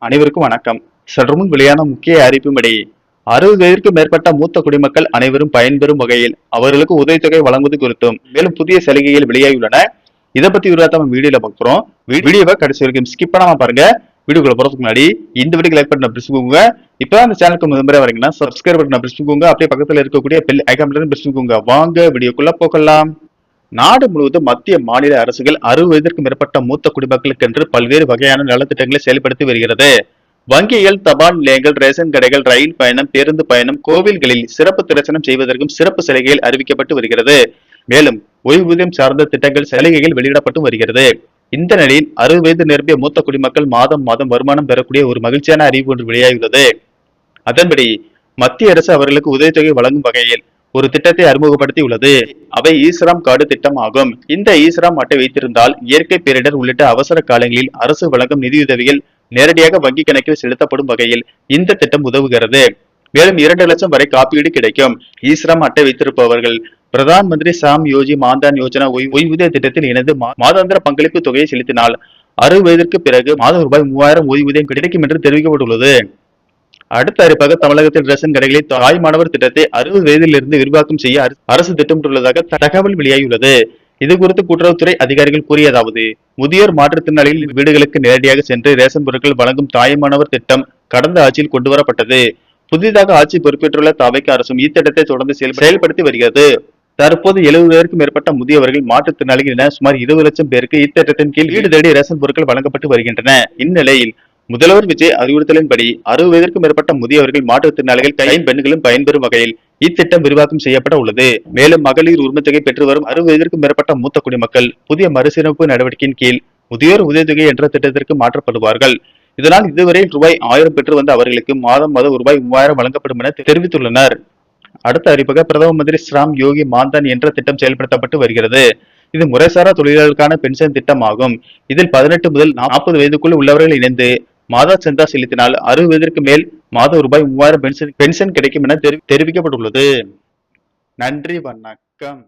அனைவருக்கும் வணக்கம். சற்றுமுன் வெளியான முக்கிய அறிவிப்பின்படி 60 வயதிற்கு மேற்பட்ட மூத்த குடிமக்கள் அனைவரும் பயன்பெறும் வகையில் அவர்களுக்கு உதவித்தொகை வழங்குவது குறித்தும் மேலும் புதிய சலுகைகள் வெளியாகியுள்ளன. இதை பத்தி விரிவாக நம்ம வீடியோல பார்க்கிறோம். வீடியோவை கடைசி வரைக்கும் ஸ்கிப் பண்ணாம பாருங்க. வீடியோக்குள்ள போறதுக்கு முன்னாடி இந்த வீடியோ லைக் பண்ண பிரஸ் பண்ணுங்க. இப்போ அந்த சேனலுக்கு முதல்ல வரீங்கன்னா சப்ஸ்கிரைப் பண்ண பிரஸ் பண்ணுங்க. அப்படியே பக்கத்துல இருக்கக்கூடிய பெல் ஐகான் பட்டனை பிரஸ் பண்ணுங்க. வாங்க வீடியோக்குள்ள போகலாம். நாடு முழுவதும் மத்திய மாநில அரசுகள் 60 வயதிற்கு மேற்பட்ட மூத்த குடிமக்களுக்கு என்று பல்வேறு வகையான நலத்திட்டங்களை செயல்படுத்தி வருகிறது. வங்கிகள், தபால் நிலையங்கள், ரேஷன் கடைகள், ரயில் பயணம், பேருந்து பயணம், கோவில்களில் சிறப்பு தரிசனம் செய்வதற்கும் சிறப்பு சலுகைகள் அறிவிக்கப்பட்டு வருகிறது. மேலும் ஓய்வூதியம் சார்ந்த திட்டங்கள் சலுகைகள் வெளியிடப்பட்டு வருகிறது. இந்த நிலையில் 60 வயது நிரம்பிய மூத்த குடிமக்கள் மாதம் மாதம் வருமானம் பெறக்கூடிய ஒரு மகிழ்ச்சியான அறிவிப்பு ஒன்று வெளியாகியுள்ளது. அதன்படி மத்திய அரசு அவர்களுக்கு உதவித்தொகை வழங்கும் வகையில் ஒரு திட்டத்தை அறிமுகப்படுத்தி உள்ளது. அவை ஈஸ்ராம் கார்டு திட்டம் ஆகும். இந்த ஈஸ்ராம் அட்டை வைத்திருந்தால் இயற்கை பேரிடர் உள்ளிட்ட அவசர காலங்களில் அரசு வழங்கும் நிதியுதவிகள் நேரடியாக வங்கி கணக்கில் செலுத்தப்படும் வகையில் இந்த திட்டம் உதவுகிறது. மேலும் 2 லட்சம் வரை காப்பீடு கிடைக்கும். ஈஸ்ராம் அட்டை வைத்திருப்பவர்கள் பிரதான் மந்திரி சாம் யோஜி மான்தான் யோஜனா ஓய்வூதிய திட்டத்தில் இணைந்து மாதாந்திர பங்களிப்பு தொகையை செலுத்தினால் 60 வயதிற்கு பிறகு மாதம் ரூபாய் 3000 ஓய்வூதியம் கிடைக்கும் என்று தெரிவிக்கப்பட்டுள்ளது. அடுத்த அறிவிப்பாக தமிழகத்தில் ரேஷன் கடைகளில் தாய்மானவர் திட்டத்தை 60 வயதிலிருந்து விரிவாக்கம் செய்ய அரசு திட்டமிட்டுள்ளதாக தகவல் வெளியாகியுள்ளது. இது குறித்து கூட்டுறவுத்துறை அதிகாரிகள் கூறியதாவது: முதியோர் மாற்றுத்திறனாளிகள் வீடுகளுக்கு நேரடியாக சென்று ரேஷன் பொருட்கள் வழங்கும் தாய்மானவர் திட்டம் கடந்த ஆட்சியில் கொண்டுவரப்பட்டது. புதிதாக ஆட்சி பொறுப்பேற்றுள்ள தவிக அரசும் இத்திட்டத்தை தொடர்ந்து செயல்படுத்தி வருகிறது. தற்போது 70 வயதிற்கு மேற்பட்ட முதியவர்கள், மாற்றுத்திறனாளிகள் என சுமார் 20 லட்சம் பேருக்கு இத்திட்டத்தின் கீழ் வீடு தேடி ரேஷன் பொருட்கள் வழங்கப்பட்டு வருகின்றன. இந்நிலையில் முதல்வர் விஜய் அறிவுறுத்தலின்படி 60 வயதிற்கு மேற்பட்ட முதியவர்கள், மாற்றுத்திறனாளிகள், கைம்பெண்களும் பயன்பெறும் வகையில் இத்திட்டம் விரிவாக்கம் செய்யப்பட உள்ளது. மேலும் மகளிர் உரிமைத்தொகை பெற்று வரும் 60 வயதிற்கு மேற்பட்ட மூத்த குடிமக்கள் புதிய மறுசீரமைப்பு நடவடிக்கையின் கீழ் முதியோர் உதவித்தொகை என்ற திட்டத்திற்கு மாற்றப்படுவார்கள். இதனால் இதுவரை ரூபாய் 1000 பெற்று வந்த அவர்களுக்கு மாதம் ரூபாய் 3000 வழங்கப்படும் என தெரிவித்துள்ளனர். அடுத்த அறிவிப்பாக பிரதம மந்திரி ஸ்ராம் யோகி மான்தான் என்ற திட்டம் செயல்படுத்தப்பட்டு வருகிறது. இது முறைசாரா தொழிலாளர்களுக்கான பென்ஷன் திட்டம் ஆகும். இதில் 18 முதல் 40 வயதுக்குள் உள்ளவர்கள் இணைந்து மாதா சந்தா செலுத்தினால் 60 வயதிற்கு மேல் மாதம் ரூபாய் 3000 பென்ஷன் கிடைக்கும் என தெரிவிக்கப்பட்டுள்ளது. நன்றி, வணக்கம்.